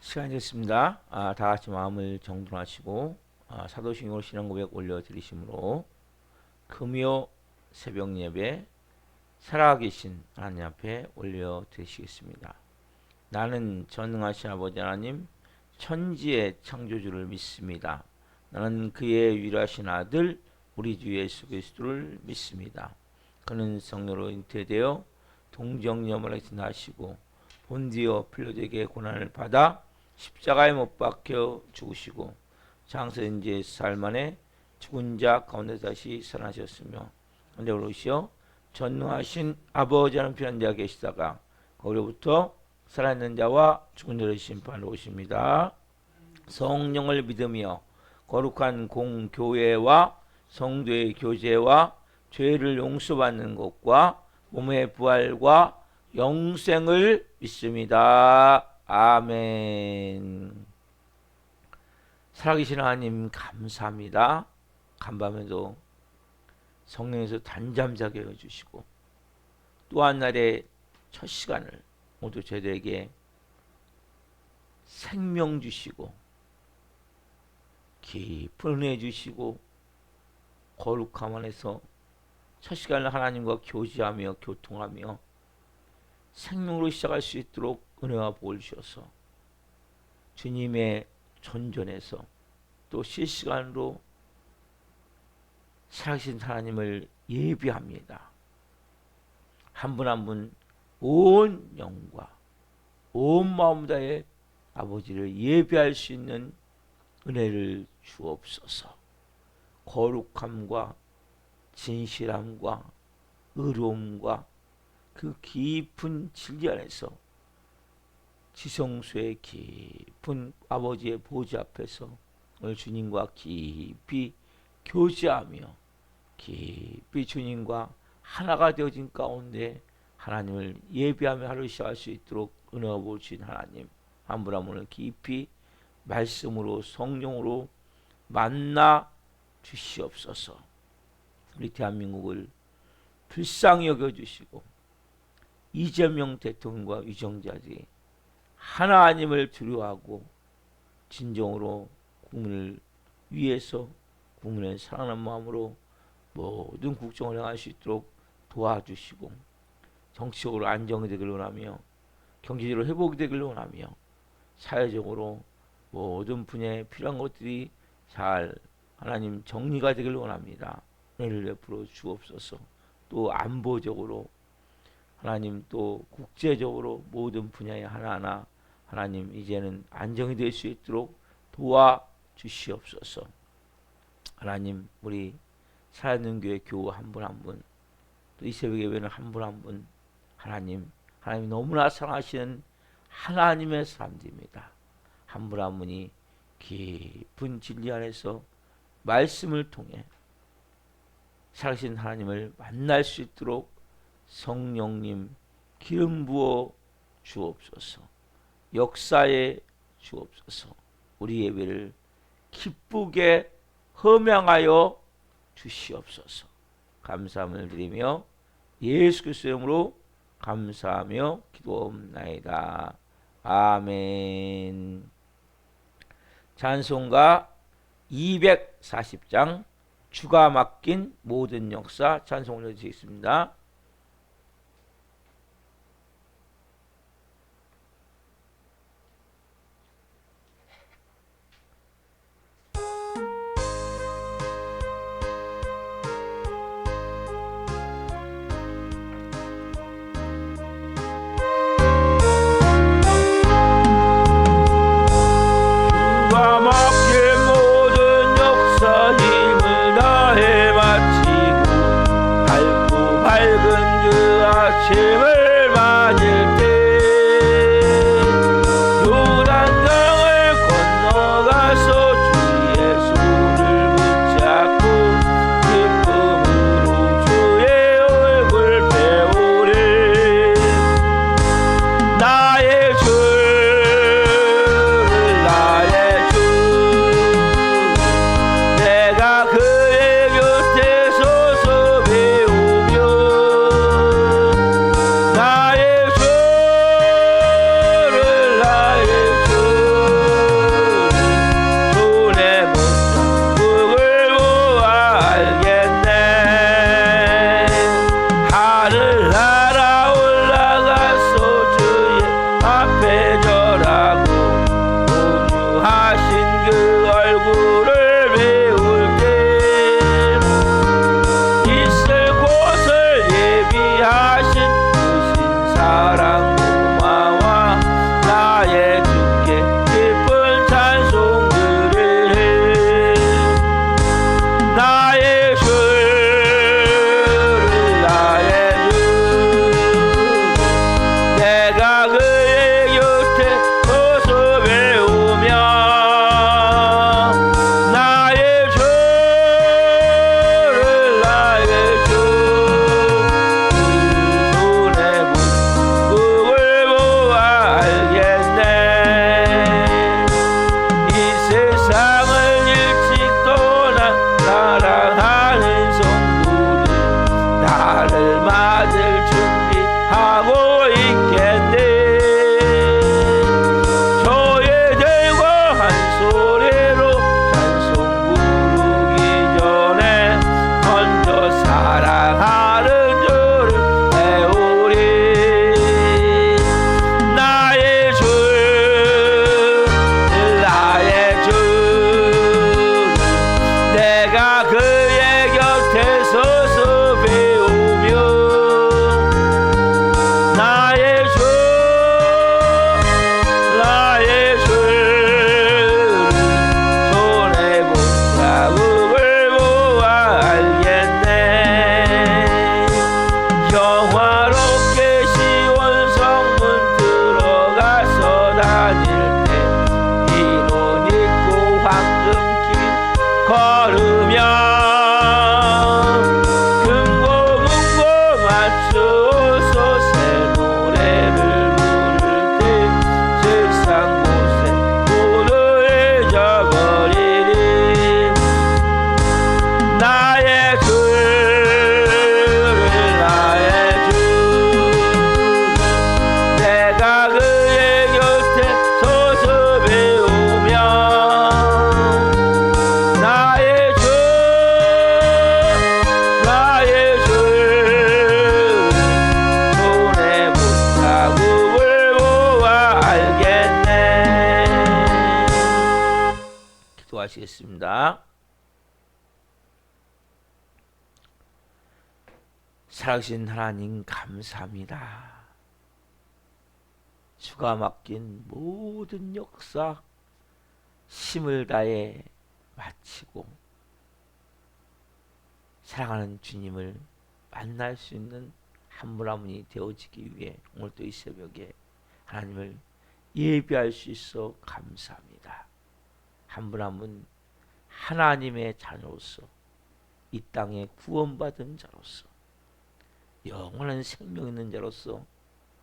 시간이 됐습니다. 다 같이 마음을 정돈하시고 사도신경으로 신앙고백 올려드리심으로 금요 새벽 예배 살아계신 하나님 앞에 올려드리시겠습니다. 나는 전능하신 아버지 하나님 천지의 창조주를 믿습니다. 나는 그의 유일하신 아들 우리 주 예수 그리스도를 믿습니다. 그는 성령으로 잉태되어 동정녀머리에 나시고 본디오 필로에게 고난을 받아 십자가에 못 박혀 죽으시고 장사된 지 사흘 만에 죽은 자 가운데 다시 살아나셨으며 하늘에 오르시어 전능하신 아버지 하나님 편한 자가 계시다가 거기로부터 살아있는 자와 죽은 자를 심판하러 오십니다. 성령을 믿으며 거룩한 공교회와 성도의 교제와 죄를 용서받는 것과 몸의 부활과 영생을 믿습니다. 아멘. 살아계신 하나님 감사합니다. 간밤에도 성령에서 단잠 자게 해주시고 또 한 날의 첫 시간을 모두 저희들에게 생명 주시고 깊은 은혜 주시고 거룩함 안에서 첫 시간을 하나님과 교제하며 교통하며 생명으로 시작할 수 있도록 은혜와 복을 주셔서 주님의 존전에서 또 실시간으로 살아계신 하나님을 예비합니다. 한 분 한 분 온 영과 온 마음 다해 아버지를 예배할 수 있는 은혜를 주옵소서. 거룩함과 진실함과 의로움과 그 깊은 진리 안에서 지성소의 깊은 아버지의 보좌 앞에서 오늘 주님과 깊이 교제하며 깊이 주님과 하나가 되어진 가운데 하나님을 예배하며 하루를 시작할 수 있도록 은혜와 복을 주신 하나님 한 분 한 분을 깊이 말씀으로 성령으로 만나 주시옵소서. 우리 대한민국을 불쌍히 여겨주시고 이재명 대통령과 위정자들이 하나님을 두려워하고 진정으로 국민을 위해서 국민을 사랑하는 마음으로 모든 국정을 행할 수 있도록 도와주시고 정치적으로 안정이 되기를 원하며 경제적으로 회복이 되기를 원하며 사회적으로 모든 분야에 필요한 것들이 잘 하나님 정리가 되기를 원합니다. 은혜를 베풀어 주옵소서. 또 안보적으로 하나님 또 국제적으로 모든 분야에 하나하나 하나님 이제는 안정이 될 수 있도록 도와주시옵소서. 하나님 우리 살아있는 교회 교우 한 분 한 분 또 이 새벽 예배는 한 분 한 분 하나님 너무나 사랑하시는 하나님의 사람들입니다. 한 분 한 분이 깊은 진리 안에서 말씀을 통해 살아계신 하나님을 만날 수 있도록 성령님 기름 부어 주옵소서. 역사에 주옵소서. 우리 예배를 기쁘게 흠양하여 주시옵소서. 감사함을 드리며 예수 그리스도의 이름으로 감사하며 기도옵나이다. 아멘. 찬송가 240장 주가 맡긴 모든 역사 찬송 올려드리겠습니다. 주가 맡긴 모든 역사 힘을 다해 마치고 밟고 기도하시겠습니다. 살아계신 하나님 감사합니다. 주가 맡긴 모든 역사 힘을 다해 마치고 사랑하는 주님을 만날 수 있는 한 분 한 분이 되어지기 위해 오늘 또 이 새벽에 하나님을 예배할 수 있어 감사합니다. 한 분 한 분 하나님의 자녀로서 이 땅에 구원받은 자로서 영원한 생명 있는 자로서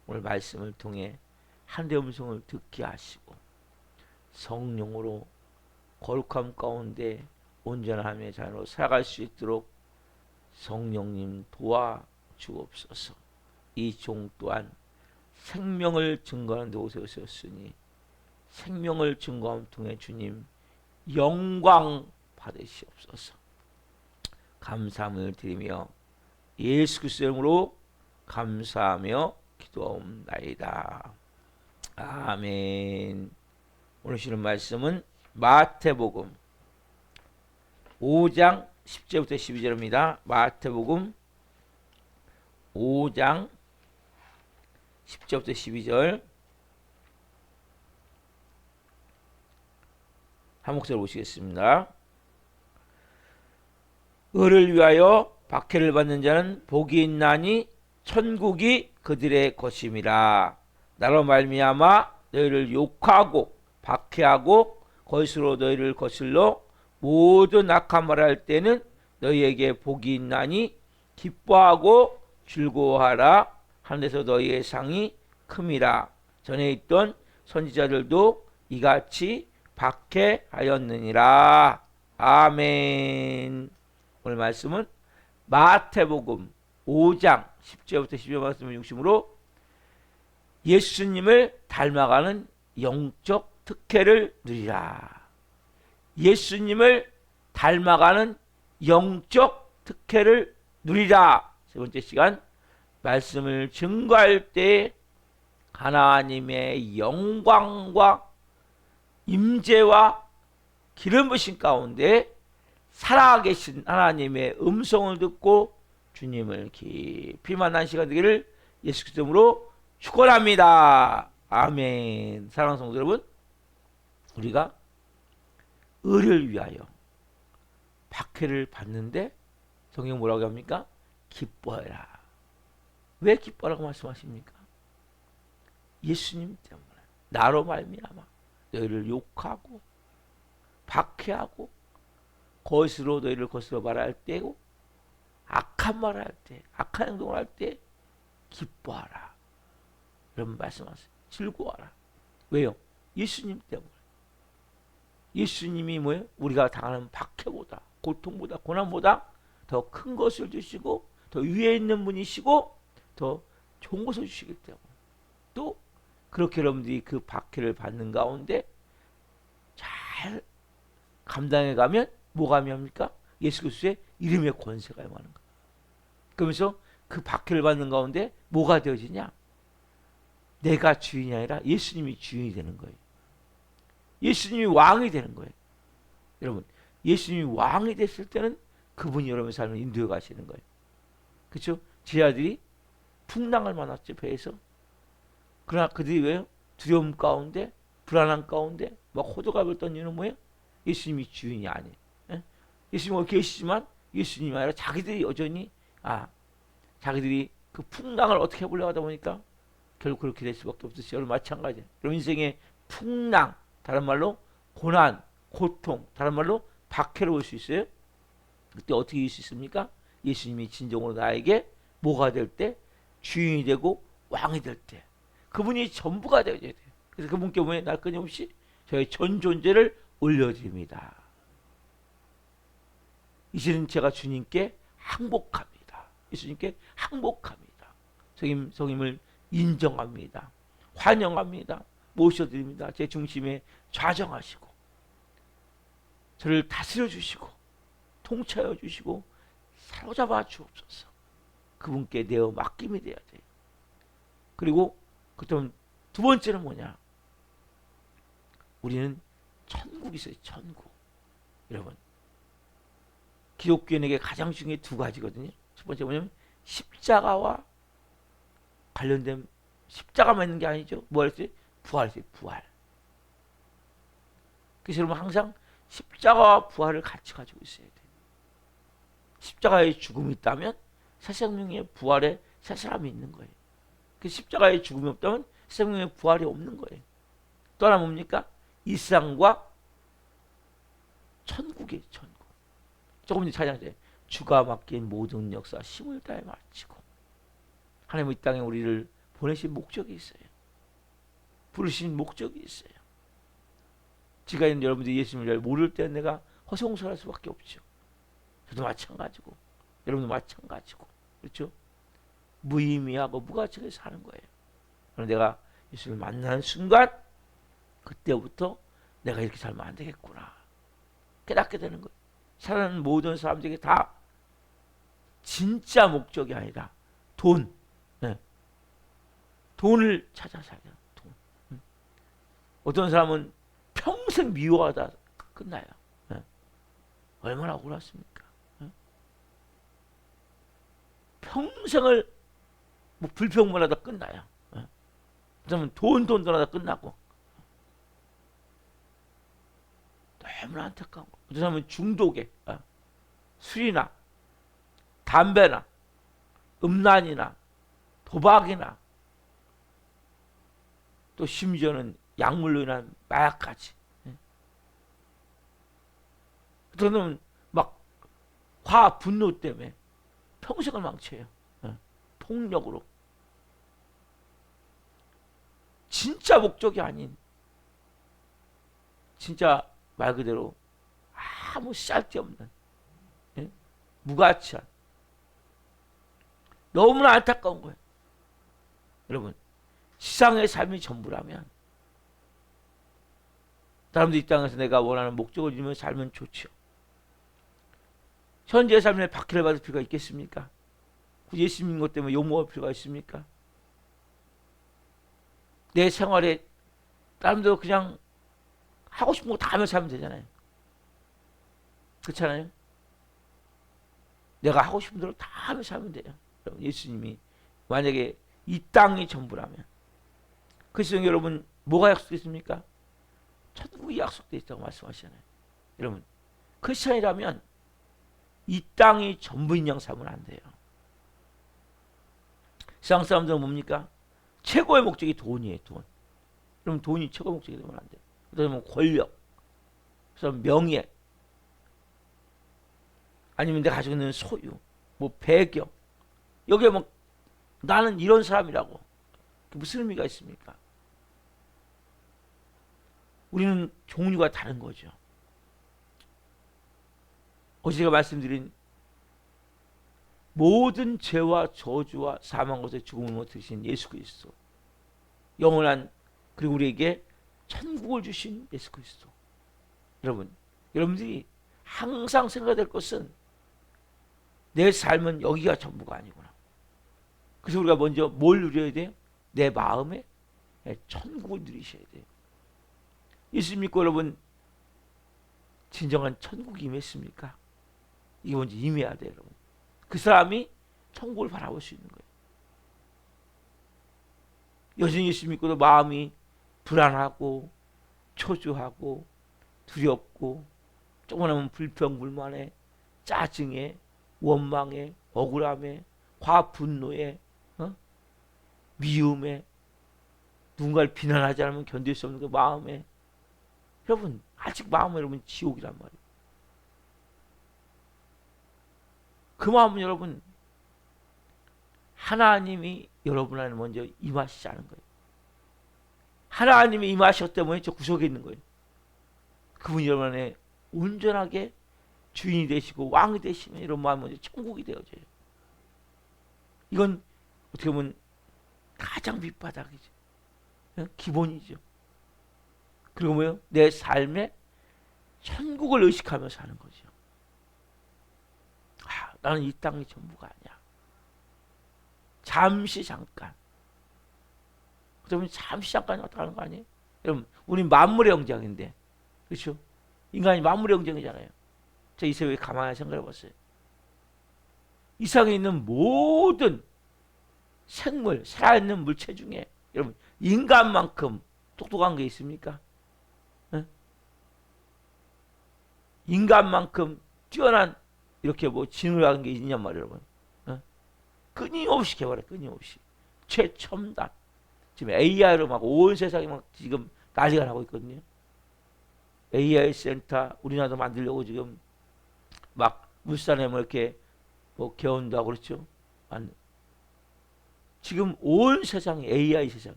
오늘 말씀을 통해 하늘의 음성을 듣게 하시고 성령으로 거룩함 가운데 온전함의 자녀로 살아갈 수 있도록 성령님 도와주옵소서. 이 종 또한 생명을 증거하는 데 오셨으니 생명을 증거함을 통해 주님 영광 받으시옵소서. 감사함을 드리며 예수 그리스도의 이름으로 감사하며 기도하옵나이다. 아멘. 오늘 주는 말씀은 마태복음 5장 10절부터 12절입니다. 마태복음 5장 10절부터 12절 한 목소리로 보시겠습니다. 의를 위하여 박해를 받는 자는 복이 있나니 천국이 그들의 것임이라. 나로 말미암아 너희를 욕하고 박해하고 거짓으로 너희를 거슬러 모든 악한 말을 할 때는 너희에게 복이 있나니 기뻐하고 즐거워하라. 하늘에서 너희의 상이 큼이라. 전에 있던 선지자들도 이같이 박해하였느니라. 아멘. 오늘 말씀은 마태복음 5장 10절부터 12절 말씀을 중심으로 예수님을 닮아가는 영적 특혜를 누리라. 예수님을 닮아가는 영적 특혜를 누리라. 세 번째 시간 말씀을 증거할 때 하나님의 영광과 임재와 기름 부으신 가운데 살아계신 하나님의 음성을 듣고 주님을 깊이 만난 시간 되기를 예수 그리스도 이름으로 축원합니다. 아멘. 사랑하는 성도 여러분, 우리가 의를 위하여 박해를 받는데 성경 뭐라고 합니까? 기뻐해라. 왜 기뻐라고 말씀하십니까? 예수님 때문에 나로 말미암아 너희를 욕하고 박해하고 거짓으로 너희를 거스려 말할 때고 악한 말을 할 때, 악한 행동을 할 때 기뻐하라. 이런 말씀하세요. 즐거워하라. 왜요? 예수님 때문에. 예수님이 뭐예요? 우리가 당하는 박해보다, 고통보다, 고난보다 더 큰 것을 주시고 더 위에 있는 분이시고 더 좋은 것을 주시기 때문에 또 그렇게 여러분들이 그 박해를 받는 가운데 잘 감당해 가면 뭐가 합니까? 예수 그리스도의 이름의 권세가 임하는 거예요. 그러면서 그 박해를 받는 가운데 뭐가 되어지냐? 내가 주인이 아니라 예수님이 주인이 되는 거예요. 예수님이 왕이 되는 거예요. 여러분, 예수님이 왕이 됐을 때는 그분이 여러분의 삶을 인도해 가시는 거예요. 그렇죠? 제자들이 풍랑을 만났죠, 배에서. 그러나 그들이 왜요? 두려움 가운데, 불안한 가운데 막 호들갑을 던지는 뭐예요? 예수님이 주인이 아니에요. 예수님이 계시지만 예수님이 아니라 자기들이 여전히 자기들이 그 풍랑을 어떻게 해보려고 하다 보니까 결국 그렇게 될 수밖에 없었어요. 여러분 마찬가지예요. 여러분 인생의 풍랑, 다른 말로 고난, 고통, 다른 말로 박해로 올 수 있어요. 그때 어떻게 이길 수 있습니까? 예수님이 진정으로 나에게 뭐가 될 때? 주인이 되고 왕이 될 때. 그분이 전부가 되어야 돼요. 그래서 그분께 보면 날 끊임없이 저의 전 존재를 올려드립니다. 이제는 제가 주님께 항복합니다. 예수님께 항복합니다. 성임을 인정합니다. 환영합니다. 모셔드립니다. 제 중심에 좌정하시고 저를 다스려 주시고 통치하여 주시고 사로잡아 주옵소서. 그분께 내어 맡김이 돼야 돼요. 그리고 그다음 두 번째는 뭐냐? 우리는 천국이 있어요. 천국. 여러분, 기독교인에게 가장 중요한 두 가지거든요. 첫 번째 뭐냐면 십자가와 관련된, 십자가만 있는 게 아니죠. 뭐 했어요? 부활했어요. 부활. 그래서 여러분 항상 십자가와 부활을 같이 가지고 있어야 돼요. 십자가의 죽음이 있다면 새 생명의 부활에 새 사람이 있는 거예요. 그 십자가의 죽음이 없다면 새 생명의 부활이 없는 거예요. 또 하나 뭡니까? 이 세상과 천국이에요. 천국. 조금 전에 찾아냈어요. 주가 맡긴 모든 역사 힘을 다해 마치고 하나님 이 땅에 우리를 보내신 목적이 있어요. 부르신 목적이 있어요. 지가 있는 여러분들이 예수님을 모를 때 내가 허송소할 수밖에 없죠. 저도 마찬가지고 여러분도 마찬가지고 그렇죠? 무의미하고 무가치하게 사는 거예요. 그런데 내가 예수를 만나는 순간 그때부터 내가 이렇게 살면 안 되겠구나 깨닫게 되는 거예요. 살아가는 모든 사람들에게 다 진짜 목적이 아니라 돈, 네. 돈을 찾아 살아요. 돈. 어떤 사람은 평생 미워하다 끝나요. 네. 얼마나 억울했습니까? 네. 평생을 뭐 불평만 하다 끝나요. 네. 그러면 돈 하다 끝나고 너무나 안타까운 거. 어떤 사람은 중독에 술이나 담배나 음란이나 도박이나 또 심지어는 약물로 인한 마약까지. 그러면 막 화 분노 때문에 평생을 망쳐요. 폭력으로. 진짜 목적이 아닌 진짜 말 그대로 아무 쌀데없는 무가치한 너무나 안타까운 거예요. 여러분 세상의 삶이 전부라면 사람들 이 땅에서 내가 원하는 목적을 이루며 살면 좋죠. 현재의 삶에 박해를 받을 필요가 있겠습니까? 굳이 예수 믿는 것 때문에 욕먹을 필요가 있습니까? 내 생활에 사람들 그냥 하고 싶은 거 다 하며 살면 되잖아요. 그렇잖아요. 내가 하고 싶은 대로 다 하며 살면 돼요. 예수님이 만약에 이 땅이 전부라면 그래서 여러분 뭐가 약속됐습니까? 천국이 약속되어 있다고 말씀하시잖아요. 여러분 크리스천이라면 이 땅이 전부인 양 삼으면 안 돼요. 세상 사람들은 뭡니까? 최고의 목적이 돈이에요. 돈. 그럼 돈이 최고의 목적이 되면 안 돼요. 그다음에 권력, 그다음 명예, 아니면 내가 가지고 있는 소유, 뭐 배경, 여기에 뭐 나는 이런 사람이라고 무슨 의미가 있습니까? 우리는 종류가 다른 거죠. 어제 제가 말씀드린 모든 죄와 저주와 사망 것의 죽음을 못 드신 예수 그리스도, 영원한 그리고 우리에게 천국을 주신 예수 그리스도. 여러분들이 항상 생각해야 될 것은 내 삶은 여기가 전부가 아니구나. 그래서 우리가 먼저 뭘 누려야 돼요? 내 마음에 천국을 누리셔야 돼요. 예수 믿고 여러분 진정한 천국이 임했습니까? 이게 먼저 임해야 돼요. 여러분. 그 사람이 천국을 바라볼 수 있는 거예요. 여전히 예수 믿고도 마음이 불안하고 초조하고 두렵고 조금만 불평불만에 짜증에 원망에 억울함에 화분노에 미움에 누군가를 비난하지 않으면 견딜 수 없는 그 마음에 여러분 아직 마음은 여러분 지옥이란 말이에요. 그 마음은 여러분 하나님이 여러분 안에 먼저 임하시지 않은 거예요. 하나님이 임하셨기 때문에 저 구석에 있는 거예요. 그분이 여러분 안에 온전하게 주인이 되시고 왕이 되시면 이런 마음이 먼저 천국이 되어져요. 이건 어떻게 보면 가장 밑바닥이죠. 기본이죠. 그리고 뭐요? 내 삶에 천국을 의식하며 사는 거죠. 나는 이 땅이 전부가 아니야. 잠시 잠깐. 그러면 잠시 잠깐 왔다 가는 거 아니에요? 여러분, 우리 만물의 영장인데, 그렇죠? 인간이 만물의 영장이잖아요. 저 이세계 가만히 생각해 봤어요. 이 세상에 있는 모든 생물, 살아있는 물체 중에 여러분 인간만큼 똑똑한 게 있습니까? 네? 인간만큼 뛰어난 이렇게 뭐 지능을 게 있냔 말이에요, 여러분. 네? 끊임없이 개발해, 끊임없이 최첨단. 지금 AI로 막 온 세상이 막 지금 난리가 나고 있거든요. AI 센터 우리나라도 만들려고 지금 막 울산에 뭐 이렇게 뭐 개원도 하고 그렇죠. 지금 온 세상이 AI 세상.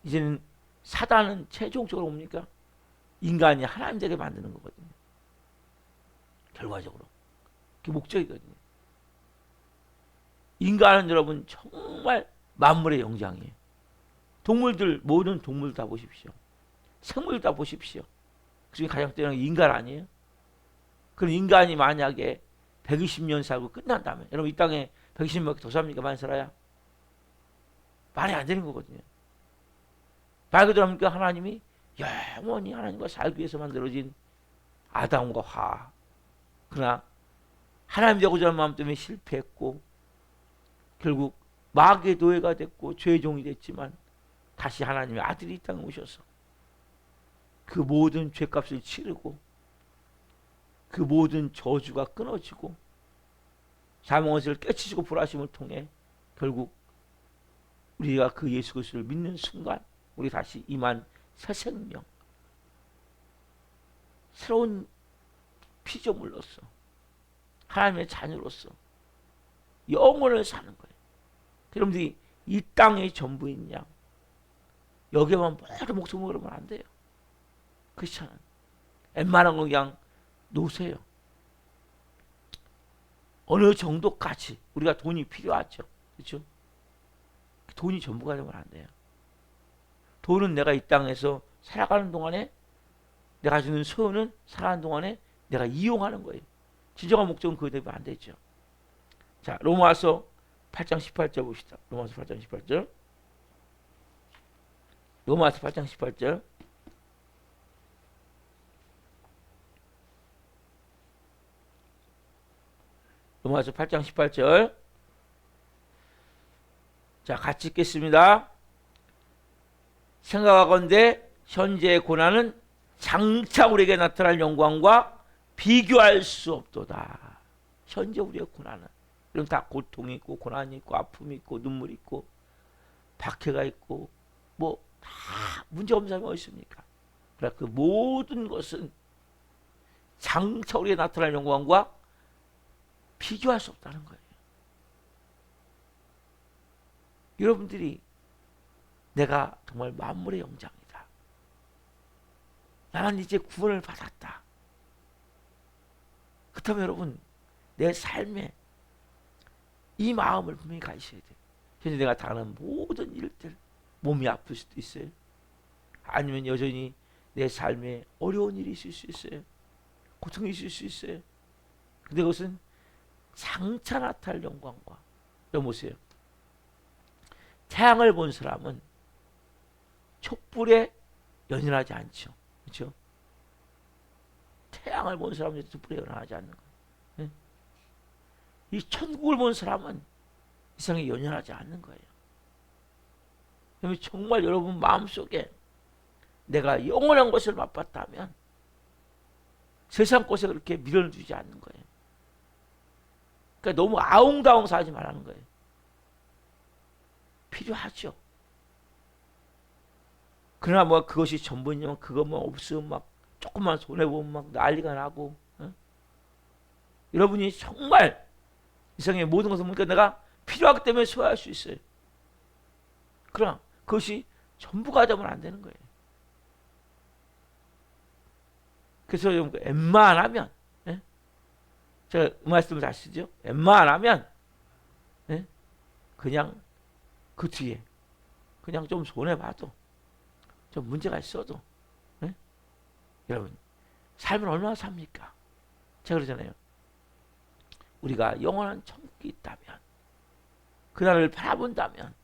이제는 사단은 최종적으로 뭡니까? 인간이 하나님 되게 만드는 거거든요. 결과적으로. 그게 목적이거든요. 인간은 여러분 정말 만물의 영장이에요. 동물들, 모든 동물 다 보십시오. 생물 다 보십시오. 그중에 가장 뛰어난 게 인간 아니에요? 그럼 인간이 만약에 120년 살고 끝난다면, 여러분 이 땅에 120몇 더 삽니까? 많이 살아야? 말이 안 되는 거거든요. 말 그대로 합니까? 하나님이 영원히 하나님과 살기 위해서 만들어진 아담과 하. 그러나 하나님 되고자 하는 마음 때문에 실패했고 결국 마귀의 노예가 됐고 죄의 종이 됐지만 다시 하나님의 아들이 이 땅에 오셔서 그 모든 죄값을 치르고 그 모든 저주가 끊어지고 사망원세를 깨치시고 불하심을 통해 결국 우리가 그 예수 그리스도를 믿는 순간 우리 다시 임한 새 생명, 새로운 피조물로서 하나님의 자녀로서 영원을 사는 거예요. 여러분들이 이 땅의 전부인 양 여기에만 모두 목숨을 걸으면 안 돼요. 그렇잖아요. 웬만한 거 그냥 놓으세요. 어느 정도까지 우리가 돈이 필요하죠. 그렇죠? 돈이 전부가 되면 안 돼요. 돈은 내가 이 땅에서 살아가는 동안에 내가 주는 소유는 살아가는 동안에 내가 이용하는 거예요. 진정한 목적은 그거 되면 안 되죠. 자, 로마서 8장 18절 봅시다. 로마서 8장 18절. 로마서 8장 18절. 로마서 8장 18절. 자, 같이 읽겠습니다. 생각하건대 현재의 고난은 장차 우리에게 나타날 영광과 비교할 수 없도다. 현재 우리의 고난은 이런 다 고통이 있고 고난이 있고 아픔이 있고 눈물이 있고 박해가 있고 뭐 다 문제 없는 사람이 어디 있습니까? 그러나 그 모든 것은 장차 우리에게 나타날 영광과 비교할 수 없다는 거예요. 여러분들이 내가 정말 만물의 영장이다. 나는 이제 구원을 받았다. 그렇다면 여러분 내 삶에 이 마음을 분명히 가지셔야 돼요. 현재 내가 당하는 모든 일들 몸이 아플 수도 있어요. 아니면 여전히 내 삶에 어려운 일이 있을 수 있어요. 고통이 있을 수 있어요. 근데 그것은 장차 나타날 영광과 여러분 보세요. 태양을 본 사람은 촛불에 연연하지 않죠. 그렇죠? 태양을 본 사람은 촛불에 연연하지 않는 거예요. 네? 이 천국을 본 사람은 이상에 연연하지 않는 거예요. 정말 여러분 마음속에 내가 영원한 것을 맛봤다면 세상 것에 그렇게 밀어주지 않는 거예요. 그러니까 너무 아웅다웅 살지 말라는 거예요. 필요하죠. 그러나 뭐 그것이 전부냐면 그것만 없으면 막 조금만 손해보면 막 난리가 나고 여러분이 정말 이상의 모든 것을 보니까 내가 필요하기 때문에 소화할 수 있어요. 그러나 그것이 전부가 되면 안 되는 거예요. 그래서 웬만하면 제가 말씀을 아시죠? 웬만하면 그냥 그 뒤에 그냥 좀 손해봐도 좀 문제가 있어도 여러분 삶을 얼마나 삽니까? 제가 그러잖아요. 우리가 영원한 천국이 있다면 그날을 바라본다면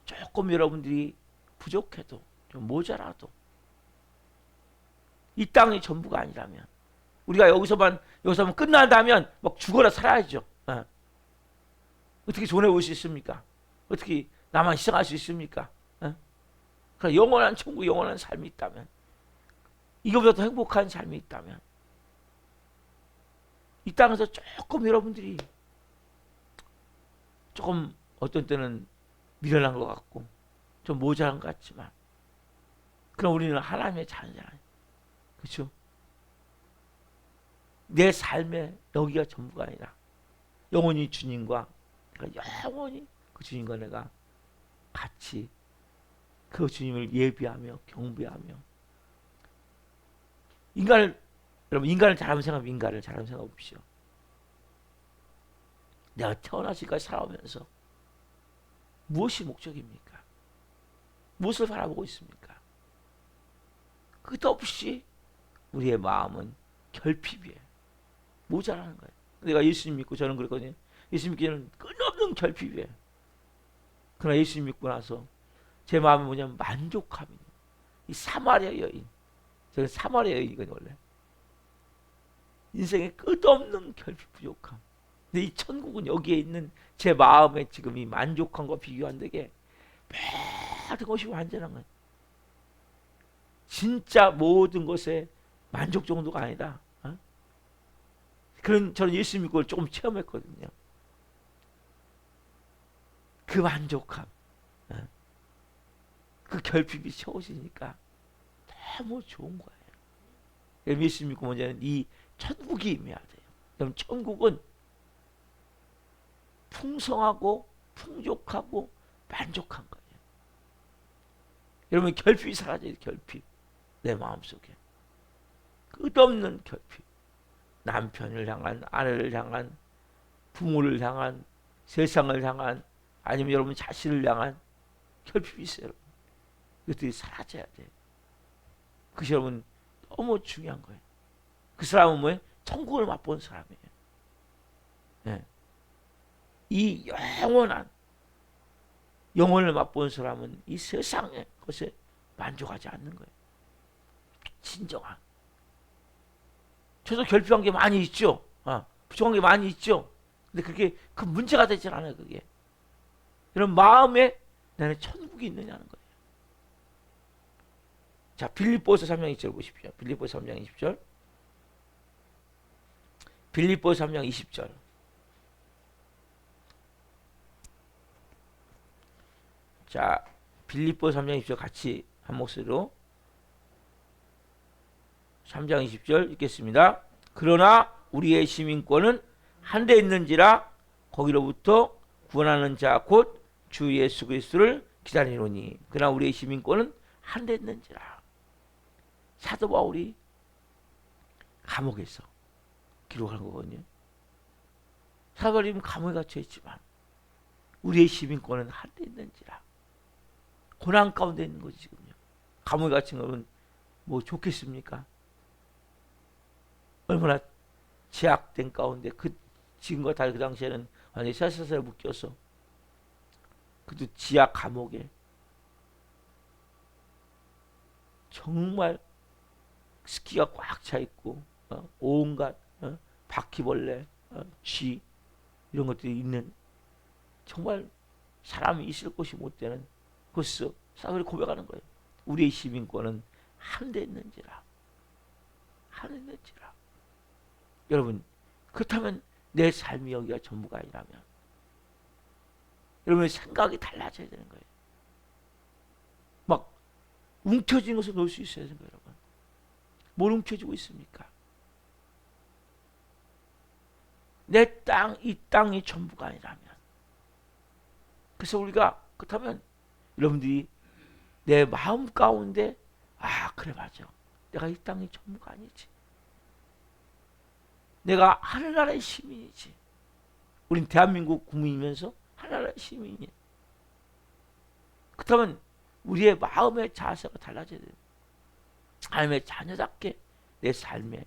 조금 여러분들이 부족해도 좀 모자라도 이 땅이 전부가 아니라면, 우리가 여기서만 끝난다면 막 죽어라 살아야죠. 어떻게 존해 올 수 있습니까? 어떻게 나만 희생할 수 있습니까? 그러나 영원한 천국, 영원한 삶이 있다면, 이거보다 더 행복한 삶이 있다면, 이 땅에서 조금 여러분들이 조금 어떤 때는 미련한 것 같고 좀 모자란 것 같지만, 그럼 우리는 하나님의 자녀잖아요. 그렇죠? 내 삶에 여기가 전부가 아니라 영원히 주님과, 영원히 그 주님과 내가 같이 그 주님을 예비하며 경배하며, 여러분 인간을 잘하면 생각하면 인간을 잘하면 생각해 보십시오. 내가 태어나시까지 살아오면서 무엇이 목적입니까? 무엇을 바라보고 있습니까? 끝없이 우리의 마음은 결핍이에요. 모자라는 거예요. 내가 예수님 믿고, 저는 그랬거든요. 예수 믿기에는 끊없는 결핍이에요. 그러나 예수님 믿고 나서 제 마음이 뭐냐면 만족함이에요. 이 사마리아 여인, 저는 사마리아 여인이거든요. 원래 인생의 끝없는 결핍, 부족함. 근데 이 천국은 여기에 있는 제 마음의 지금 이 만족함과 비교한되게 모든 것이 완전한 거예요. 진짜 모든 것에 만족 정도가 아니다. 그런, 저는 예수 믿고 조금 체험했거든요. 그 만족함, 그 결핍이 채워지니까 너무 좋은 거예요. 예수 믿고 먼저는 이 천국이 임해야 돼요. 그럼 천국은 풍성하고 풍족하고 만족한 거예요. 여러분 결핍이 사라져요. 결핍. 내 마음속에 끝없는 결핍. 남편을 향한, 아내를 향한, 부모를 향한, 세상을 향한, 아니면 여러분 자신을 향한 결핍이 있어요. 여러분. 이것들이 사라져야 돼요. 그것이 여러분 너무 중요한 거예요. 그 사람은 뭐예요? 천국을 맛본 사람이에요. 네. 이 영원한 영혼을 맛본 사람은 이 세상의 것에 만족하지 않는 거예요. 진정한. 저도 결핍한 게 많이 있죠. 부족한 게 많이 있죠. 근데 그게 그 문제가 되질 않아요. 그게. 이런 마음에 나는 천국이 있느냐는 거예요. 자, 빌립보서 3장 20절 보십시오. 빌립보서 3장 20절. 빌립보서 3장 20절. 자, 빌립보서 3장 20절 같이 한 목소리로 3장 20절 읽겠습니다. 그러나 우리의 시민권은 한데 있는지라 거기로부터 구원하는 자 곧 주 예수 그리스도를 기다리노니. 그러나 우리의 시민권은 한데 있는지라. 사도 바울이 감옥에서 기록한 거거든요. 사도 바울이 감옥에 갇혀 있지만 우리의 시민권은 한데 있는지라. 고난 가운데 있는 거지 지금요. 감옥에 갇힌 거는 뭐 좋겠습니까? 얼마나 제약된 가운데, 그 지금과 달리 그 당시에는 완전히 쇠사슬에 묶여서 그도 지하 감옥에 정말 습기가 꽉 차 있고 온갖 바퀴벌레, 쥐 이런 것들이 있는 정말 사람이 있을 곳이 못 되는 곳에서 사람들이 고백하는 거예요. 우리의 시민권은 한데 있는지라. 한데 있는지라. 여러분 그렇다면 내 삶이 여기가 전부가 아니라면 여러분의 생각이 달라져야 되는 거예요. 막 움켜진 것을 놓을 수 있어야 되는 거예요. 여러분 뭘 움켜쥐고 있습니까? 내 땅, 이 땅이 전부가 아니라면. 그래서 우리가 그렇다면 여러분들이 내 마음 가운데 그래 맞아, 내가 이 땅이 전부가 아니지, 내가 하늘나라의 시민이지. 우린 대한민국 국민이면서 하늘나라의 시민이야. 그렇다면 우리의 마음의 자세가 달라져야 돼요. 하나님의 자녀답게 내 삶에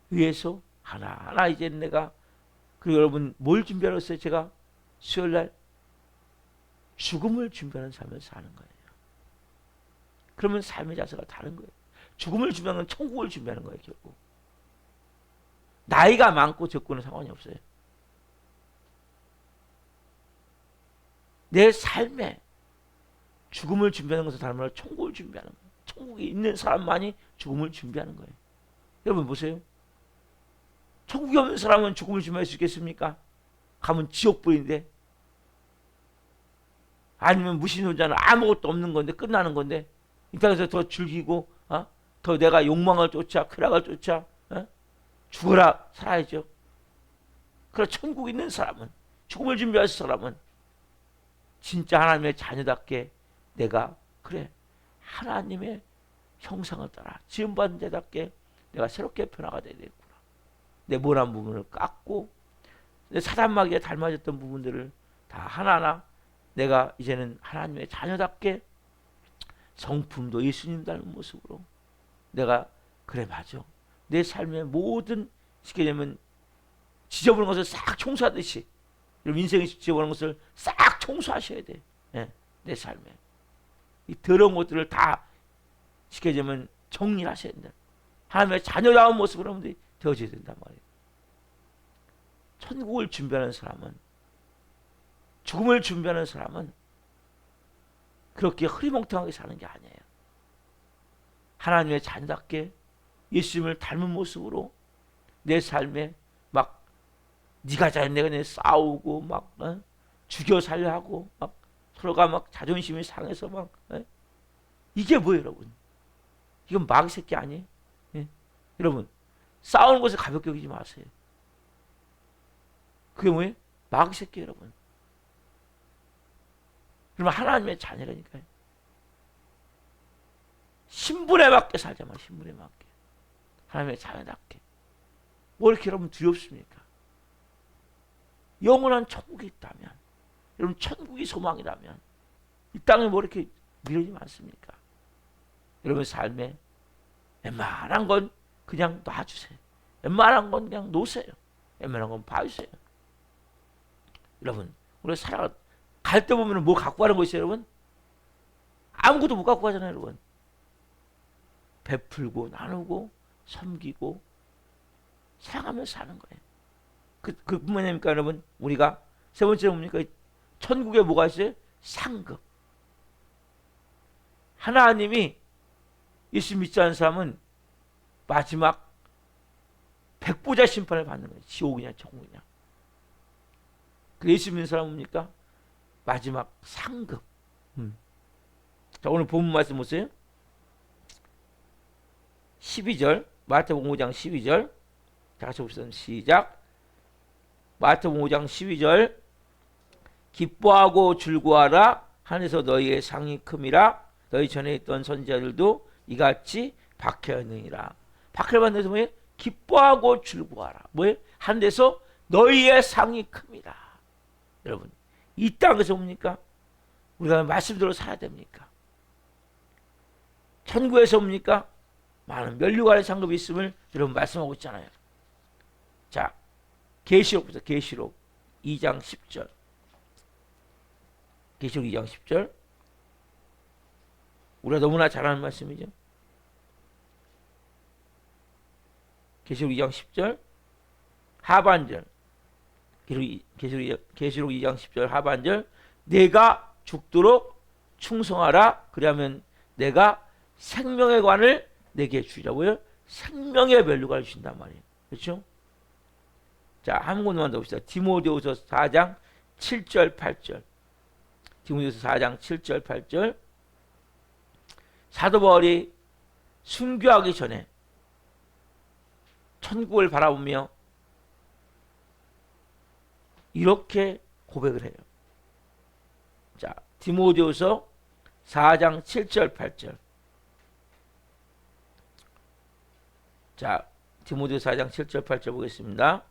위해서 하나하나 이제 내가, 그리고 여러분 뭘 준비하러 했어요? 제가 수요일날 죽음을 준비하는 삶을 사는 거예요. 그러면 삶의 자세가 다른 거예요. 죽음을 준비하는 건 천국을 준비하는 거예요. 결국 나이가 많고 적고는 상관이 없어요. 내 삶에 죽음을 준비하는 것은 다른 말로 천국을 준비하는 거예요. 천국에 있는 사람만이 죽음을 준비하는 거예요. 여러분 보세요. 천국에 없는 사람은 죽음을 준비할 수 있겠습니까? 가면 지옥불인데, 아니면 무신론자는 아무것도 없는 건데 끝나는 건데 이 땅에서 더 즐기고 더 내가 욕망을 쫓아 쾌락을 쫓아 죽어라 살아야죠. 그러나 천국에 있는 사람은, 죽음을 준비할 사람은 진짜 하나님의 자녀답게 내가 그래 하나님의 형상을 따라 지음받은 자답게 내가 새롭게 변화가 되야 되겠구나. 내 모난 부분을 깎고 내 사단마귀에 닮아졌던 부분들을 다 하나하나 내가 이제는 하나님의 자녀답게 성품도 예수님 닮은 모습으로 내가 그래 맞아. 내 삶의 모든 쉽게 되면 지저분한 것을 싹 청소하듯이 여러분 인생이 지저분한 것을 싹 청소하셔야 돼. 예, 내 삶에 이 더러운 것들을 다 쉽게 되면 정리하셔야 된다. 하나님의 자녀다운 모습으로 여러분들이 되어져야 된단 말이에요. 천국을 준비하는 사람은, 죽음을 준비하는 사람은 그렇게 흐리멍텅하게 사는 게 아니에요. 하나님의 자녀답게 예수님을 닮은 모습으로 내 삶에 막 네가 잘해 내가 내 싸우고 막 죽여 살려 하고 막 서로가 막 자존심이 상해서 막 이게 뭐예요, 여러분? 이건 마귀 새끼 아니에요? 예? 여러분 싸우는 것을 가볍게 여기지 마세요. 그게 뭐예요? 마귀 새끼 여러분. 그러면 하나님의 자녀라니까요. 신분에 맞게 살자 말이에요. 신분에 맞게. 하나님의 자녀답게. 뭐 이렇게 여러분 두렵습니까? 영원한 천국이 있다면, 여러분 천국이 소망이라면 이 땅에 뭐 이렇게 미련이 많습니까? 여러분 삶에 웬만한 건 그냥 놔주세요. 웬만한 건 그냥 놓으세요. 웬만한 건 봐주세요. 여러분 우리 살아갈 때 보면 뭐 갖고 가는 거 있어요, 여러분? 아무것도 못 갖고 가잖아요, 여러분. 베풀고 나누고 섬기고 사랑하면서 사는 거예요. 그뿐만 아닙니까, 여러분? 우리가 세 번째로 뭡니까? 천국에 뭐가 있어요? 상급. 하나님이 예수 믿지 않는 사람은 마지막 백보자 심판을 받는 거예요. 지옥이냐 천국이냐. 그 예수 믿는 사람은 뭡니까? 마지막 상급. 자, 오늘 본문 말씀 보세요. 12절 마태복음 5장 12절 자, 같이 봅시다. 시작. 마태복음 5장 12절 기뻐하고 즐거워하라 하늘에서 너희의 상이 큼이라 너희 전에 있던 선지자들도 이같이 박해하느니라. 박해를 받는 데서 뭐예요? 기뻐하고 즐거워하라. 뭐예요? 하늘에서 너희의 상이 큼이라. 여러분 이 땅에서 뭡니까? 우리가 말씀대로 살아야 됩니까? 천국에서 뭡니까? 많은 면류관의 상급이 있음을 여러분 말씀하고 있잖아요. 자, 계시록부터 계시록 2장 10절. 계시록 2장 10절. 우리가 너무나 잘 아는 말씀이죠. 계시록 2장 10절 하반절. 계시록 2장 10절 하반절. 내가 죽도록 충성하라. 그러면 내가 생명의 관을 내게 주자고요. 생명의 면류관을 주신단 말이에요. 그렇죠? 자, 한 군데만 더 봅시다. 디모데후서 4장 7절 8절. 디모데후서 4장 7절 8절. 사도 바울이 순교하기 전에 천국을 바라보며 이렇게 고백을 해요. 자, 디모데후서 4장 7절 8절. 자, 디모데후서 4장 7절 8절 보겠습니다.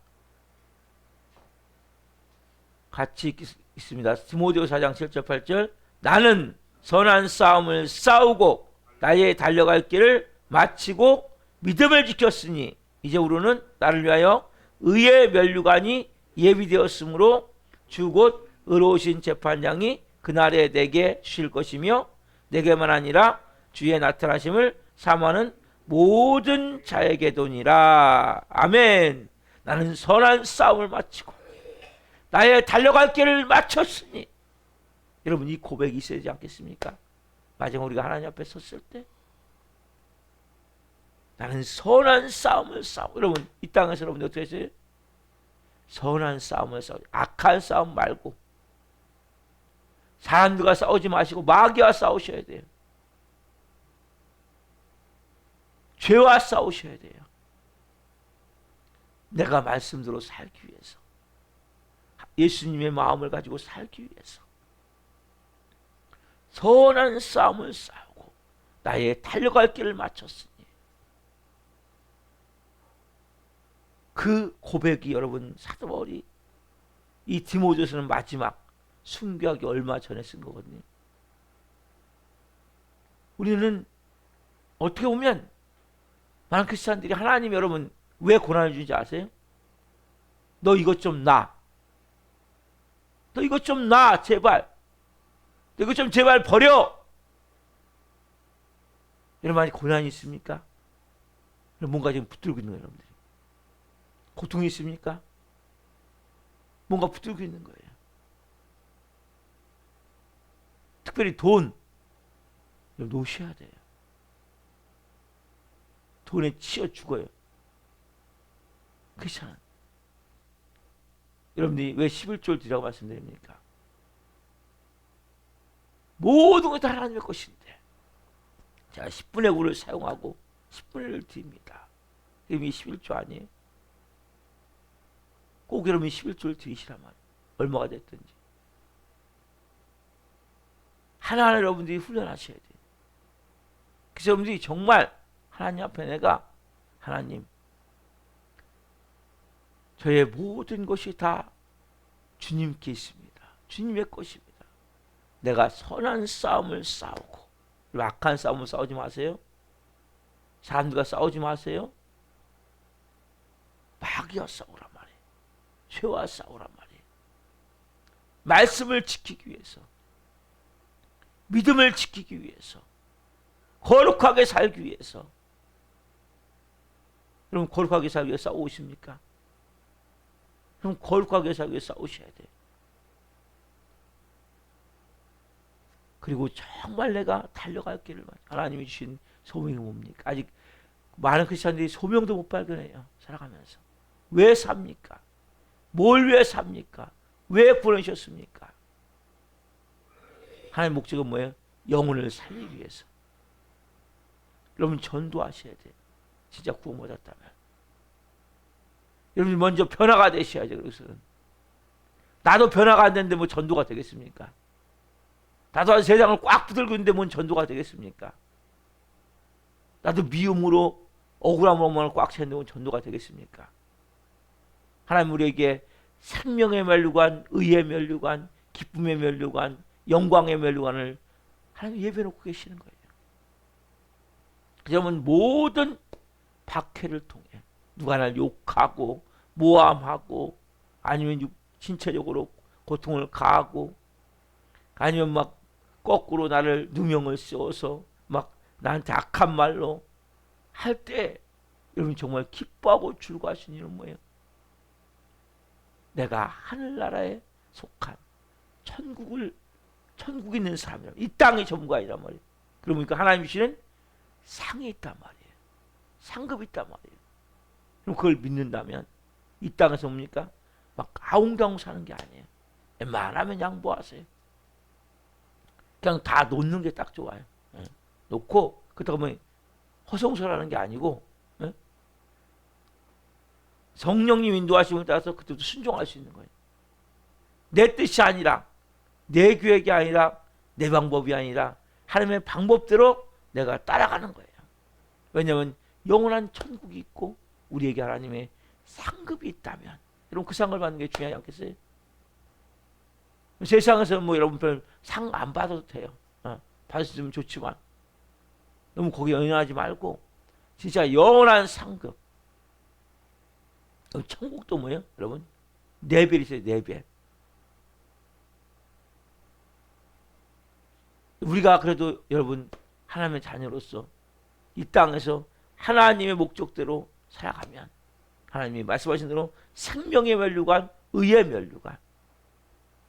같이 있습니다. 디모데후서 4장 7절 8절. 나는 선한 싸움을 싸우고 나의 달려갈 길을 마치고 믿음을 지켰으니 이제 우리는 나를 위하여 의의 면류관이 예비되었으므로 주 곧 의로우신 재판장이 그날에 내게 주실 것이며 내게만 아니라 주의 나타나심을 사모하는 모든 자에게도니라. 아멘. 나는 선한 싸움을 마치고 나의 달려갈 길을 마쳤으니. 여러분, 이 고백이 있어야 되지 않겠습니까? 마지막 우리가 하나님 앞에 섰을 때 나는 선한 싸움을 싸우고. 여러분, 이 땅에서 여러분들 어떻게 했어요? 선한 싸움을 싸우고, 악한 싸움 말고 사람들과 싸우지 마시고 마귀와 싸우셔야 돼요. 죄와 싸우셔야 돼요. 내가 말씀대로 살기 위해서, 예수님의 마음을 가지고 살기 위해서 선한 싸움을 싸우고 나의 달려갈 길을 마쳤으니. 그 고백이 여러분, 사도 바울이 이 디모데서는 마지막 순교하기 얼마 전에 쓴 거거든요. 우리는 어떻게 보면 많은 크리스찬들이 하나님 여러분 왜 고난을 주는지 아세요? 너 이것 좀 놔. 너 이것 좀 놔, 제발. 너 이것 좀 제발 버려. 여러분, 많이 고난이 있습니까? 뭔가 지금 붙들고 있는 거예요, 여러분들이. 고통이 있습니까? 뭔가 붙들고 있는 거예요. 특별히 돈, 놓으셔야 돼요. 돈에 치여 죽어요. 그렇잖아요. 여러분들이 왜 11조를 드리라고 말씀드립니까? 모든 것이 다 하나님의 것인데 제가 10분의 9를 사용하고 10분의 1을 드립니다. 이미 11조 아니에요? 꼭 여러분이 11조를 드리시라면 얼마가 됐든지 하나하나 여러분들이 훈련하셔야 돼요. 그래서 여러분들이 정말 하나님 앞에 내가, 하나님, 저의 모든 것이 다 주님께 있습니다. 주님의 것입니다. 내가 선한 싸움을 싸우고. 악한 싸움을 싸우지 마세요. 사람들과 싸우지 마세요. 마귀와 싸우란 말이에요. 죄와 싸우란 말이에요. 말씀을 지키기 위해서, 믿음을 지키기 위해서, 거룩하게 살기 위해서. 여러분, 거룩하게 살기 위해 싸우십니까? 그럼 거룩하게 살기 위해 싸우셔야 돼요. 그리고 정말 내가 달려갈 길을, 하나님이 주신 소명이 뭡니까? 아직 많은 크리스찬들이 소명도 못 발견해요. 살아가면서. 왜 삽니까? 뭘 위해 삽니까? 왜 보내셨습니까? 하나님의 목적은 뭐예요? 영혼을 살리기 위해서. 여러분, 전도하셔야 돼요. 진짜 구원받았다면. 여러분, 먼저 변화가 되셔야죠. 그래서는 나도 변화가 안 되는데 뭐 전도가 되겠습니까? 나도 아주 세상을 꽉 붙들고 있는데 뭔 전도가 되겠습니까? 나도 미움으로 억울함으로만 꽉 채는데 뭔 전도가 되겠습니까? 하나님 우리에게 생명의 면류관, 의의 면류관, 기쁨의 면류관, 영광의 면류관을 하나님 예배놓고 계시는 거예요. 그러면 모든 박해를 통해 누가 날 욕하고 모함하고 아니면 신체적으로 고통을 가하고 아니면 막 거꾸로 나를 누명을 씌워서 막 나한테 악한 말로 할 때 여러분 정말 기뻐하고 즐거워하시는 일은 뭐예요? 내가 하늘나라에 속한 천국에 있는 사람이라, 이 땅의 전부가이란 말이에요. 그러니까 하나님 주시는 상이 있단 말이에요. 상급이 있단 말이에요. 그럼 그걸 믿는다면 이 땅에서 뭡니까? 막 아웅다웅 사는 게 아니에요. 웬만하면 양보하세요. 그냥 다 놓는 게 딱 좋아요. 예. 놓고 그렇다고 뭐 허송세라는 게 아니고, 예? 성령님 인도하심에 따라서 그때도 순종할 수 있는 거예요. 내 뜻이 아니라, 내 계획이 아니라, 내 방법이 아니라 하나님의 방법대로 내가 따라가는 거예요. 왜냐하면 영원한 천국이 있고 우리에게 하나님의 상급이 있다면, 여러분 그 상을 받는 게 중요하지 않겠어요? 세상에서 뭐 여러분 별 상 안 받아도 돼요. 받으시면 좋지만 너무 거기에 연연하지 말고 진짜 영원한 상급. 천국도 뭐예요? 여러분 4배 있어요. 4배. 우리가 그래도 여러분 하나님의 자녀로서 이 땅에서 하나님의 목적대로 살아가면 하나님이 말씀하신 대로 생명의 면류관, 의의 면류관.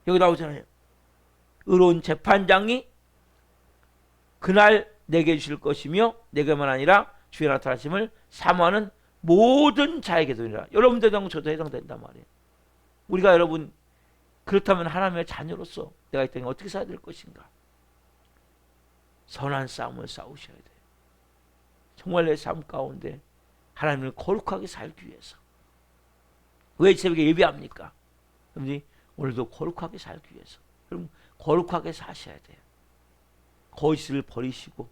여기 나오잖아요. 의로운 재판장이 그날 내게 주실 것이며 내게만 아니라 주의 나타나심을 사모하는 모든 자에게도니라. 여러분들도 저도 해당된단 말이에요. 우리가 여러분 그렇다면 하나님의 자녀로서 내가 이 땅에 어떻게 살아야 될 것인가? 선한 싸움을 싸우셔야 돼요. 정말 내 삶 가운데 하나님을 거룩하게 살기 위해서. 왜 새벽에 예배합니까? 여러분이 오늘도 거룩하게 살기 위해서. 그럼 거룩하게 사셔야 돼요. 거짓을 버리시고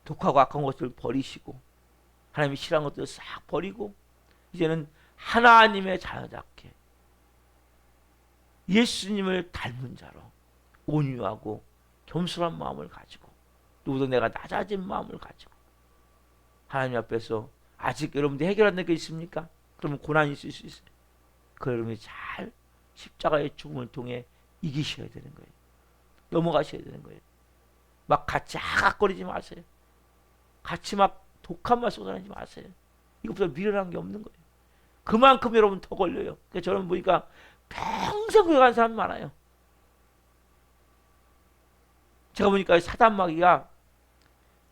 독하고 악한 것들을 버리시고 하나님이 싫어하는 것들을 싹 버리고 이제는 하나님의 자녀답게 예수님을 닮은 자로 온유하고 겸손한 마음을 가지고 누구도 내가 낮아진 마음을 가지고 하나님 앞에서 아직 여러분들 해결 안 된 게 있습니까? 그러면 고난이 있을 수 있어요. 그 여러분이 잘 십자가의 죽음을 통해 이기셔야 되는 거예요. 넘어가셔야 되는 거예요. 막 같이 하각거리지 마세요. 같이 막 독한 말 쏟아내지 마세요. 이것보다 미련한 게 없는 거예요. 그만큼 여러분 더 걸려요. 그러니까 저는 보니까 평생 그래 간 사람 많아요. 제가 보니까 사단마귀가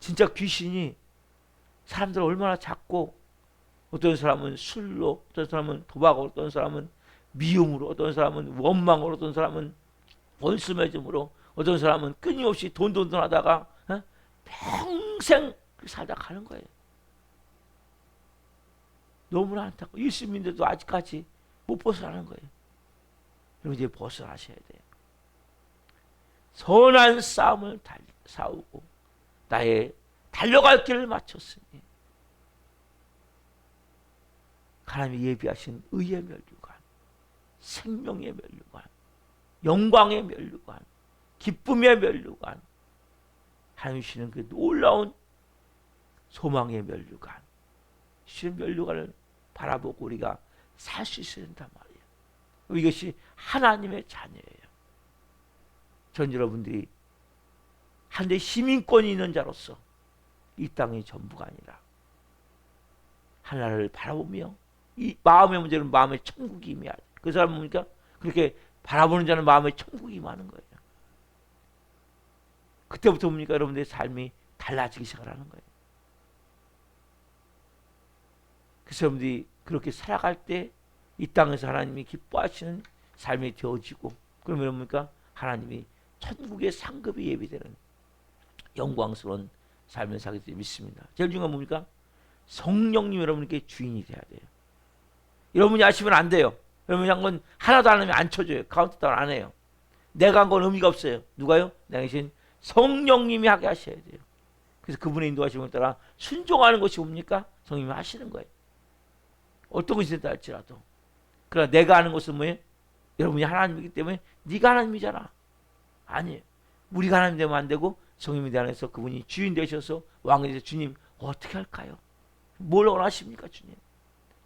진짜 귀신이 사람들을 얼마나 잡고 어떤 사람은 술로, 어떤 사람은 도박으로, 어떤 사람은 미움으로, 어떤 사람은 원망으로, 어떤 사람은 원수매짐으로, 어떤 사람은 끊임없이 돈 하다가 평생 살다 가는 거예요. 너무나 안타까워. 예수님인데도 아직까지 못 벗어나는 거예요. 그럼 이제 벗어나셔야 돼요. 선한 싸움을 싸우고 나의 달려갈 길을 마쳤으니 하나님이 예비하신 의의 면류관, 생명의 면류관, 영광의 면류관, 기쁨의 면류관, 하나님 주시는 그 놀라운 소망의 면류관, 주시는 면류관을 바라보고 우리가 살 수 있어야 된단 말이에요. 이것이 하나님의 자녀예요. 전 여러분들이 한데 시민권이 있는 자로서 이 땅이 전부가 아니라 하나를 바라보며 이 마음의 문제는 마음의 천국이 임해야 돼. 그 사람 보니까 그렇게 바라보는 자는 마음의 천국이 임하는 거예요. 그때부터 뭡니까? 여러분들의 삶이 달라지기 시작하는 거예요. 그래서 여러분들이 그렇게 살아갈 때 이 땅에서 하나님이 기뻐하시는 삶이 되어지고 그러면 뭡니까? 하나님이 천국의 상급이 예비되는 영광스러운 삶을 살게 되 믿습니다. 제일 중요한 뭡니까? 성령님 여러분께 주인이 돼야 돼요. 여러분이 하시면 안 돼요. 여러분이 한 건 하나도 안 하면 안 쳐줘요. 카운트다운 안 해요. 내가 한 건 의미가 없어요. 누가요? 내가 계신 성령님이 하게 하셔야 돼요. 그래서 그분의 인도하심을 따라 순종하는 것이 뭡니까? 성령님이 하시는 거예요. 어떤 것이 된다 할지라도. 그러나 내가 하는 것은 뭐예요? 여러분이 하나님이기 때문에 네가 하나님이잖아. 아니에요. 우리가 하나님 되면 안 되고 성령님이 안에서 그분이 주인 되셔서 왕이 되셔서 주님 어떻게 할까요? 뭘 원하십니까 주님?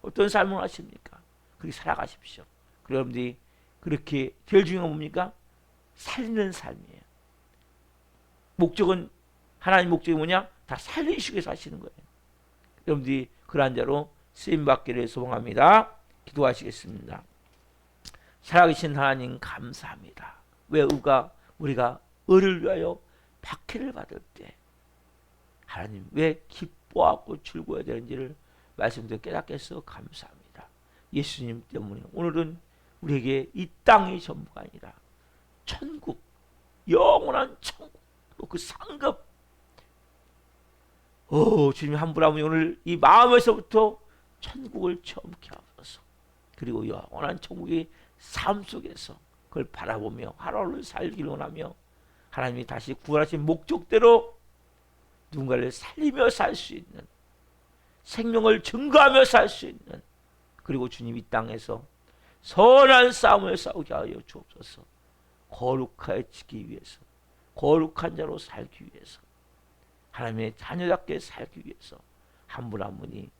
어떤 삶을 원하십니까? 그렇게 살아가십시오. 그리고 여러분들이 그렇게 제일 중요한 건 뭡니까? 살리는 삶이에요. 목적은 하나님 목적이 뭐냐? 다 살리시기 위해서 하시는 거예요. 여러분들이 그러한 자로 쓰임받기를 소망합니다. 기도하시겠습니다. 살아계신 하나님 감사합니다. 왜 우리가 의를 위하여 박해를 받을 때 하나님 왜 기뻐하고 즐거워야 되는지를 말씀드려 깨닫게 해서 감사합니다. 예수님 때문에 오늘은 우리에게 이 땅이 전부가 아니라 천국, 영원한 천국, 그 상급 주님 함부라면 오늘 이 마음에서부터 천국을 체험케 하소서. 그리고 영원한 천국의 삶 속에서 그걸 바라보며 하루를 살기를 원하며 하나님이 다시 구원하신 목적대로 누군가를 살리며 살 수 있는 생명을 증거하며 살 수 있는 그리고 주님 이 땅에서 선한 싸움을 싸우게 하여 주옵소서. 거룩해지기 위해서 거룩한 자로 살기 위해서 하나님의 자녀답게 살기 위해서 한 분 한 분이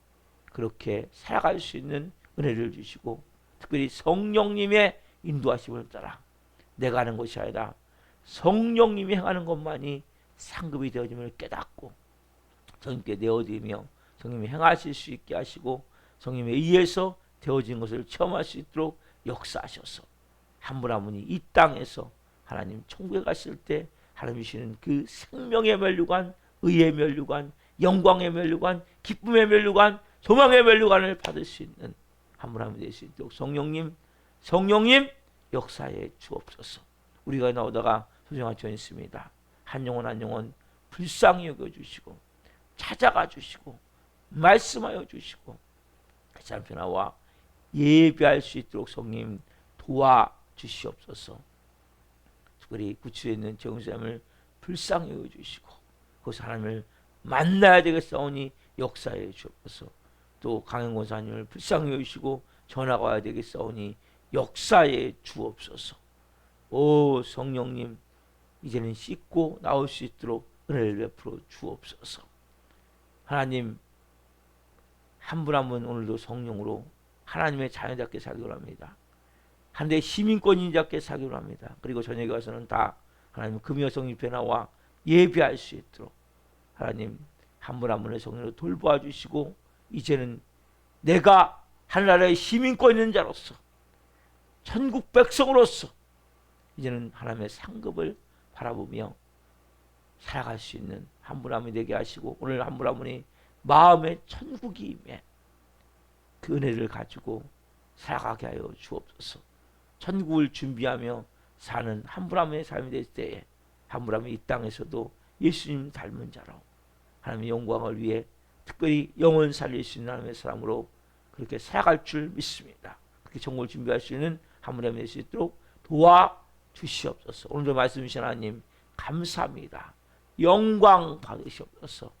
그렇게 살아갈 수 있는 은혜를 주시고 특별히 성령님의 인도하심을 따라 내가 하는 것이 아니라 성령님이 행하는 것만이 상급이 되어짐을 깨닫고 성님께 내어드리며 성님이 행하실 수 있게 하시고 성님에 의해서 되어진 것을 체험할 수 있도록 역사하셔서 한 분 한 분이 이 땅에서 하나님 천국에 갔을 때 하나님 주시는 그 생명의 면류관, 의의 면류관, 영광의 면류관, 기쁨의 면류관, 소망의 면류관을 받을 수 있는 한 분 한 분 될 수 있도록 성령님 역사에 주옵소서. 우리가 나오다가 소중한 전 있습니다. 한 영혼 한 영혼 불쌍히 여겨주시고 찾아가 주시고 말씀하여 주시고 그 사람 변화와 예배할 수 있도록 성님 도와주시옵소서. 특별히 구치에 있는 정사람을 불쌍히 여겨주시고 그 사람을 만나야 되겠사오니 역사에 주옵소서. 또 강현 권사님을 불쌍히 여기시고 전화가 와야 되겠사오니 역사에 주옵소서. 오 성령님 이제는 씻고 나올 수 있도록 은혜를 베풀어 주옵소서. 하나님 한 분 한 분 오늘도 성령으로 하나님의 자녀답게 살기로 합니다. 한데 시민권인답게 살기로 합니다. 그리고 저녁에 가서는 다 하나님 금요 성령 변화와 예배할 수 있도록 하나님 한 분 한 분의 성령으로 돌보아 주시고 이제는 내가 하늘나라의 시민권 있는 자로서 천국 백성으로서 이제는 하나님의 상급을 바라보며 살아갈 수 있는 한 분 한 분이 되게 하시고 오늘 한 분 한 분이 마음의 천국이 임해 그 은혜를 가지고 살아가게 하여 주옵소서. 천국을 준비하며 사는 한 분 한 분의 삶이 될 때에 한 분 한 분 이 땅에서도 예수님 닮은 자로 하나님의 영광을 위해 특별히 영혼 살릴 수 있는 하나님의 사람으로 그렇게 살아갈 줄 믿습니다. 그렇게 천국을 준비할 수 있는 한 분 한 분 될 수 있도록 도와주시옵소서. 오늘도 말씀 주신 하나님 감사합니다. 영광 받으시옵소서.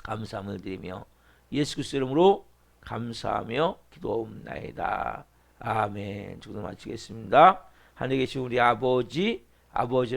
감사함을 드리며 예수 그리스도 이름으로 감사하며 기도옵나이다. 아멘. 주기도 마치겠습니다. 하늘에 계신 우리 아버지를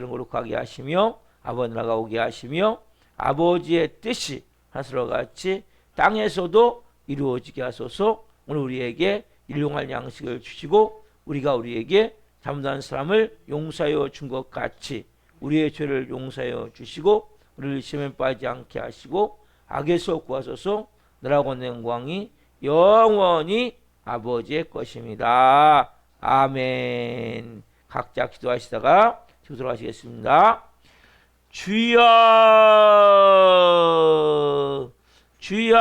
거룩하게 하시며 아버지 나라가 오게 하시며 아버지의 뜻이 하늘과 같이 땅에서도 이루어지게 하소서. 오늘 우리에게 일용할 양식을 주시고 우리가 우리에게 잘못한 사람을 용서하여 준 것 같이 우리의 죄를 용서하여 주시고 우리를 시험에 빠지지 않게 하시고 악에서 구하소서. 나라와 영광이 영원히 아버지의 것입니다. 아멘. 각자 기도하시다가 기도로 하시겠습니다. 주여 주여